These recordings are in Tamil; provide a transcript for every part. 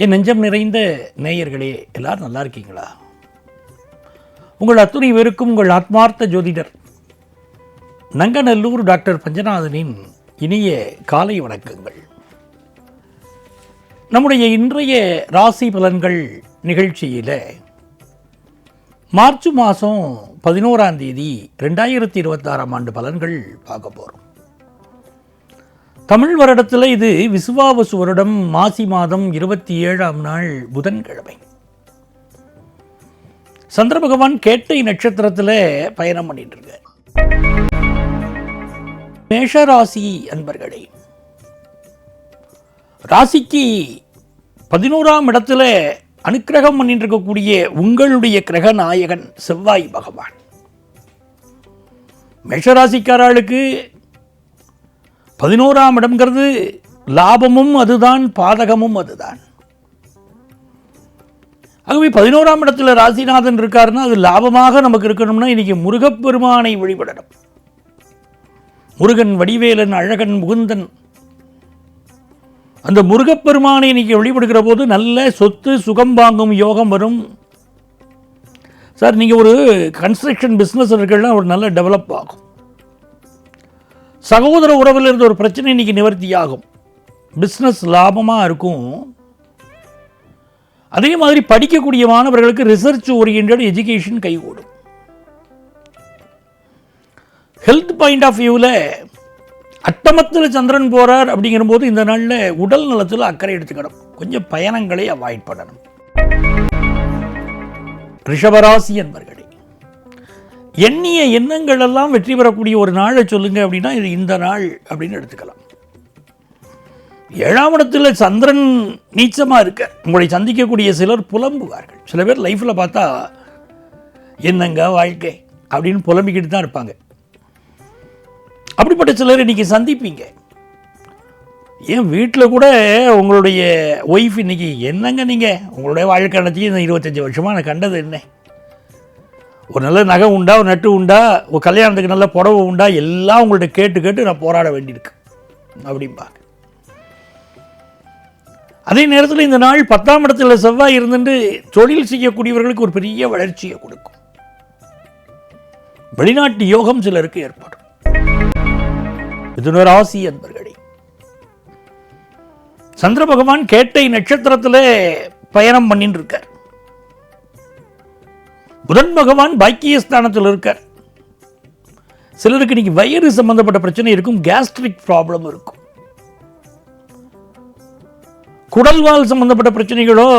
என் நெஞ்சம் நிறைந்த நேயர்களே, எல்லாரும் நல்லா இருக்கீங்களா? உங்கள் அத்துணை பேருக்கும் உங்கள் ஆத்மார்த்த ஜோதிடர் நங்கநல்லூர் டாக்டர் பஞ்சநாதனின் இனிய காலை வணக்கங்கள். நம்முடைய இன்றைய ராசி பலன்கள் நிகழ்ச்சியில் மார்ச் மாதம் 11ஆம் தேதி 2026ஆம் ஆண்டு பலன்கள் பார்க்க போகிறோம். தமிழ் வருடத்தில் இது விசுவாவசு வருடம் மாசி மாதம் 27ஆம் நாள் புதன்கிழமை. சந்திர பகவான் கேட்டை நட்சத்திரத்தில் பயணம் பண்ணிட்டு இருக்கார். மேஷராசி அன்பர்களே, ராசிக்கு 11ஆம் இடத்துல அனுக்கிரகம் பண்ணிட்டு இருக்கக்கூடிய உங்களுடைய கிரக நாயகன் செவ்வாய் பகவான். மேஷராசிக்காரர்களுக்கு 11ஆம் இடம்ங்கிறது லாபமும் அதுதான், பாதகமும் அதுதான். ஆகவே 11ஆம் இடத்துல ராசிநாதன் இருக்காருன்னா அது லாபமாக நமக்கு இருக்கணும்னா இன்னைக்கு முருகப்பெருமானை வழிபடணும். முருகன், வடிவேலன், அழகன், முகுந்தன், அந்த முருகப்பெருமானை இன்னைக்கு வழிபடுகிற போது நல்ல சொத்து சுகம் வாங்கும் யோகம் வரும். சார், நீங்கள் ஒரு கன்ஸ்ட்ரக்ஷன் பிஸ்னஸ் இருக்குன்னா ஒரு நல்ல டெவலப் ஆகும். சகோதர உறவில் இருந்த ஒரு பிரச்சனை இன்னைக்கு நிவர்த்தியாகும். பிஸ்னஸ் லாபமாக இருக்கும். அதே மாதிரி படிக்கக்கூடிய மாணவர்களுக்கு ரிசர்ச் ஓரியன்ட் எஜுகேஷன் கைகூடும். ஹெல்த் பாயிண்ட் ஆஃப் வியூவில் அட்டமத்தில் சந்திரன் போகிறார் அப்படிங்கிற போது இந்த நாளில் உடல் நலத்தில் அக்கறை எடுத்துக்கணும். கொஞ்சம் பயணங்களை அவாய்ட் பண்ணணும். ரிஷபராசி என்பர்களே, எண்ணிய எண்ணங்கள் எல்லாம் வெற்றி பெறக்கூடிய ஒரு நாளை சொல்லுங்க அப்படின்னா இது இந்த நாள் அப்படின்னு எடுத்துக்கலாம். 7ஆம் இடத்துல சந்திரன் நீச்சமாக இருக்க உங்களை சந்திக்கக்கூடிய சிலர் புலம்புவார்கள். சில பேர் லைஃப்பில் பார்த்தா என்னங்க வாழ்க்கை அப்படின்னு புலம்பிக்கிட்டு தான் இருப்பாங்க. அப்படிப்பட்ட சிலர் இன்னைக்கு சந்திப்பீங்க. ஏன் வீட்டில் கூட உங்களுடைய ஒய்ஃப் இன்னைக்கு என்னங்க நீங்கள் உங்களுடைய வாழ்க்கை நடத்தி இந்த 25 வருஷமாக நான் கண்டது என்ன, ஒரு நல்ல நகை உண்டா, ஒரு நட்டு உண்டா, ஒரு கல்யாணத்துக்கு நல்ல புடவை உண்டா, எல்லாம் உங்கள்கிட்ட கேட்டு கேட்டு நான் போராட வேண்டியிருக்கு அப்படிம்பாங்க. அதே நேரத்தில் இந்த நாள் 10ஆம் இடத்துல செவ்வாய் இருந்துட்டு தொழில் செய்யக்கூடியவர்களுக்கு ஒரு பெரிய வளர்ச்சியை கொடுக்கும். வெளிநாட்டு யோகம் சிலருக்கு ஏற்படும். மிதுன ராசி அன்பர்களே, சந்திர பகவான் கேட்டை நட்சத்திரத்தில் பயணம் பண்ணிட்டு இருக்கார். புதன் பகவான் பாக்கியஸ்தானத்தில் இருக்கார். சிலருக்கு இன்னைக்கு வயிறு சம்பந்தப்பட்ட பிரச்சனை இருக்கும். கேஸ்ட்ரிக் ப்ராப்ளம் இருக்கும். குடல்வால் சம்பந்தப்பட்ட பிரச்சனைகளோ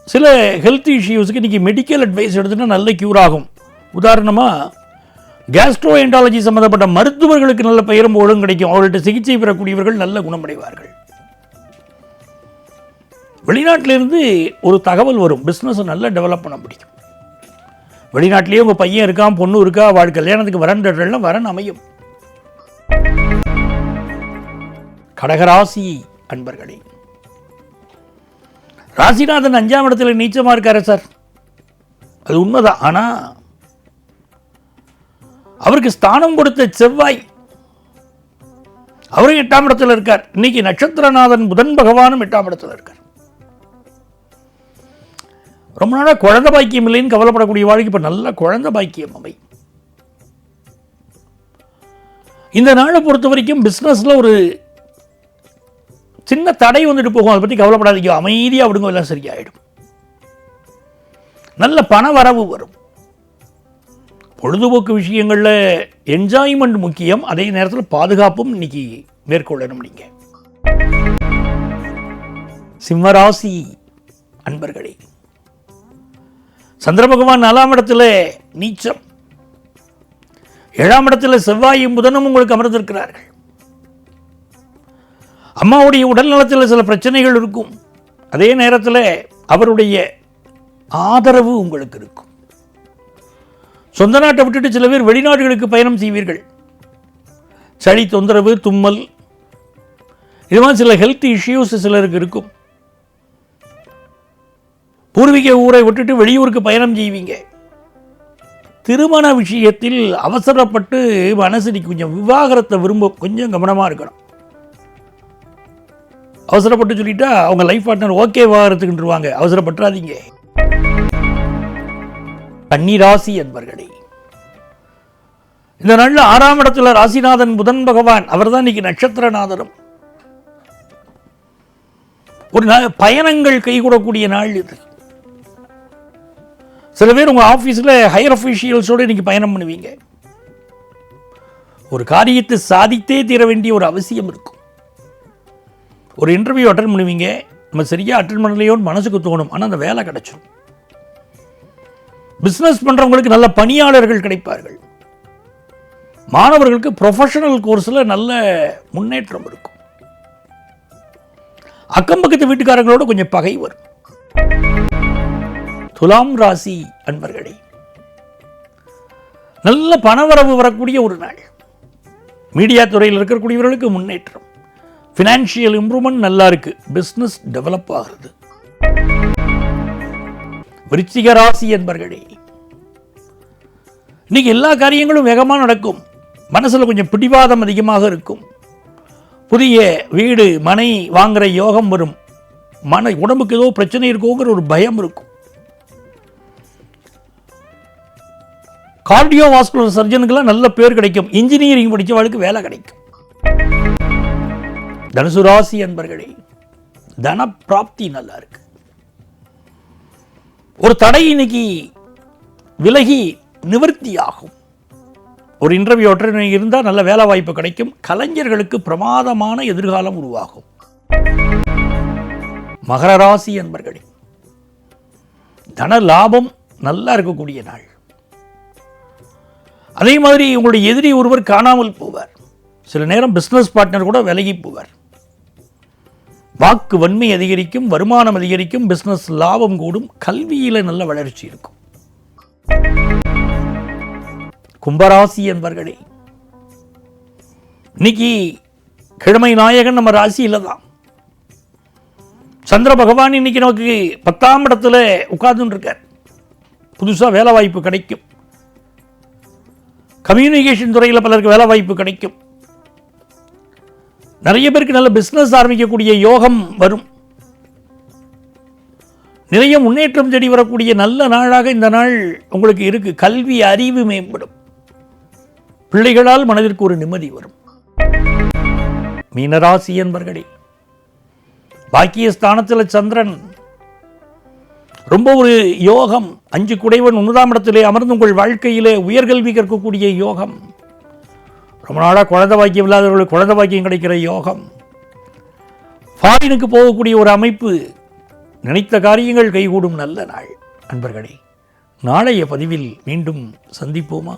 சில ஹெல்த் இஷ்யூஸுக்கு இன்னைக்கு மெடிக்கல் அட்வைஸ் எடுத்துன்னா நல்ல கியூர் ஆகும். உதாரணமாக கேஸ்ட்ரோஎன்டாலஜி சம்பந்தப்பட்ட மருத்துவர்களுக்கு நல்ல பெயரும் ஒழுங்கு கிடைக்கும். அவர்கள்ட்ட சிகிச்சை பெறக்கூடியவர்கள் நல்ல குணமடைவார்கள். வெளிநாட்டிலிருந்து ஒரு தகவல் வரும். பிஸ்னஸை நல்லா டெவலப் பண்ண முடியும். வெளிநாட்டிலேயே உங்கள் பையன் இருக்கான், பொண்ணு இருக்கா, வாழ் கல்யாணத்துக்கு வரன்றெல்லாம் வரன் அமையும். கடகராசி அன்பர்களே, ராசிநாதன் 5ஆம் இடத்துல நீச்சமாக இருக்காரு சார், அது உண்மைதான். ஆனால் அவருக்கு ஸ்தானம் கொடுத்த செவ்வாய் அவரும் 8ஆம் இடத்துல இருக்கார். இன்னைக்கு நட்சத்திரநாதன் புதன் பகவானும் 8ஆம் இடத்துல இருக்கார். ரொம்ப நாளாக குழந்தை பாக்கியம் இல்லைன்னு கவலைப்படக்கூடிய வாழ்க்கை இப்போ நல்ல குழந்தை பாக்கியம் அமை. இந்த நாளை பொறுத்த வரைக்கும் பிஸ்னஸில் ஒரு சின்ன தடை வந்துட்டு போகும். அதை பற்றி கவலைப்படாதீங்க, அமைதியாக விடுங்க, எல்லாம் சரியாயிடும். நல்ல பண வரவு வரும். பொழுதுபோக்கு விஷயங்களில் என்ஜாய்மெண்ட் முக்கியம். அதே நேரத்தில் பாதுகாப்பும் இன்னைக்கு மேற்கொள்ளணும். நீங்கள் சிம்மராசி அன்பர்களே, சந்திர பகவான் 4ஆம் இடத்துல நீச்சம், 7ஆம் இடத்துல செவ்வாயும் புதனும் உங்களுக்கு அமர்ந்திருக்கிறார்கள். அம்மாவுடைய உடல் நலத்தில் சில பிரச்சனைகள் இருக்கும். அதே நேரத்தில் அவருடைய ஆதரவு உங்களுக்கு இருக்கும். சொந்த நாட்டை விட்டுட்டு சில பேர் வெளிநாடுகளுக்கு பயணம் செய்வீர்கள். சளி தொந்தரவு, தும்மல், இது மாதிரி சில ஹெல்த் இஷ்யூஸ் சிலருக்கு இருக்கும். பூர்வீக ஊரை விட்டுட்டு வெளியூருக்கு பயணம் செய்வீங்க. திருமண விஷயத்தில் அவசரப்பட்டு மனசு கொஞ்சம் விவாகரத்தை விரும்ப கொஞ்சம் கவனமாக இருக்கணும். அவசரப்பட்டு சொல்லிட்டா அவங்க லைஃப் பார்ட்னர் ஓகேவாகிறதுக்குன்றுவாங்க. அவசரப்பட்டுறாதீங்க. கன்னி ராசி என்பர்களே, இந்த நாளில் 6ஆம் இடத்துல ராசிநாதன் புதன் பகவான், அவர் தான் இன்னைக்கு நட்சத்திரநாதரும். ஒரு பயணங்கள் கைகூடக்கூடிய நாள் இது. சில பேர் உங்கள் ஆஃபீஸில் ஹையர் அஃபீஷியல்ஸோடு இன்னைக்கு பயணம் பண்ணுவீங்க. ஒரு காரியத்தை சாதித்தே தீர வேண்டிய ஒரு அவசியம் இருக்கும். ஒரு இன்டர்வியூ அட்டன் பண்ணுவீங்க, நம்ம சரியாக அட்டன் பண்ணலையோன்னு மனசுக்கு தோணும், ஆனால் அந்த வேலை கிடைச்சிடும். பிஸ்னஸ் பண்ணுறவங்களுக்கு நல்ல பணியாளர்கள் கிடைப்பார்கள். மாணவர்களுக்கு ப்ரொஃபஷனல் கோர்ஸில் நல்ல முன்னேற்றம் இருக்கும். அக்கம் பக்கத்து வீட்டுக்காரங்களோட கொஞ்சம் பகை வரும். துலாம் ராசி அன்பர்களே, நல்ல பணவரவு வரக்கூடிய ஒரு நாள். மீடியா துறையில் இருக்கக்கூடியவர்களுக்கு முன்னேற்றம், ஃபினான்ஷியல் இம்ப்ரூவ்மெண்ட் நல்லா இருக்கு. பிஸ்னஸ் டெவலப் ஆகிறது. விருச்சிக ராசி என்பர்களே, இன்னைக்கு எல்லா காரியங்களும் வேகமாக நடக்கும். மனசில் கொஞ்சம் பிடிவாதம் அதிகமாக இருக்கும். புதிய வீடு மனை வாங்குற யோகம் வரும். உடம்புக்கு ஏதோ பிரச்சனை இருக்குங்கிற ஒரு பயம் இருக்கும். கார்டியோவாஸ்குலர் சர்ஜனுக்கெல்லாம் நல்ல பேர் கிடைக்கும். இன்ஜினியரிங் படித்தவர்களுக்கு வேலை கிடைக்கும். தனுசு ராசி என்பர்களே, தன பிராப்தி நல்லா இருக்கு. ஒரு தடை இன்னைக்கு விலகி நிவர்த்தி ஆகும். ஒரு இன்டர்வியூ அட்டெண்ட் இருந்தால் நல்ல வேலை வாய்ப்பு கிடைக்கும். கலைஞர்களுக்கு பிரமாதமான எதிர்காலம் உருவாகும். மகர ராசி என்பர்களே, தன லாபம் நல்லா இருக்கக்கூடிய நாள். அதே மாதிரி உங்களுடைய எதிரி ஒருவர் காணாமல் போவார். சில நேரம் பிஸ்னஸ் பார்ட்னர் கூட விலகி போவார். வாக்கு வன்மை அதிகரிக்கும், வருமானம் அதிகரிக்கும், பிஸ்னஸ் லாபம் கூடும், கல்வியில் நல்ல வளர்ச்சி இருக்கும். கும்பராசி என்பர்களே, இன்னைக்கு கிழமை நாயகன் நம்ம ராசியில் தான். சந்திர பகவான் இன்னைக்கு நமக்கு 10ஆம் இடத்துல உட்கார்ந்து இருக்கார். புதுசாக வேலை வாய்ப்பு கிடைக்கும். கம்யூனிகேஷன் துறையில் பலருக்கு வேலை வாய்ப்பு கிடைக்கும். நிறைய பேருக்கு நல்ல பிஸ்னஸ் ஆரம்பிக்கக்கூடிய யோகம் வரும். நிறைய முன்னேற்றம் தேடி வரக்கூடிய நல்ல நாளாக இந்த நாள் உங்களுக்கு இருக்கு. கல்வி அறிவு மேம்படும். பிள்ளைகளால் மனதிற்கு ஒரு நிம்மதி வரும். மீனராசி என்பர்களே, பாக்கியஸ்தானத்தில் சந்திரன் ரொம்ப ஒரு யோகம். 5 குடைவன் 9ஆம் இடத்திலே அமர்ந்து உங்கள் வாழ்க்கையிலே உயர்கல்வி கற்கக்கூடிய யோகம். ரொம்ப நாளாக குழந்தை பாக்கியம் இல்லாதவர்களுக்கு குழந்தை பாக்கியம் கிடைக்கிற யோகம். ஃபாரினுக்கு போகக்கூடிய ஒரு அமைப்பு. நினைத்த காரியங்கள் கைகூடும் நல்ல நாள். அன்பர்களே, நாளைய பதிவில் மீண்டும் சந்திப்போமா?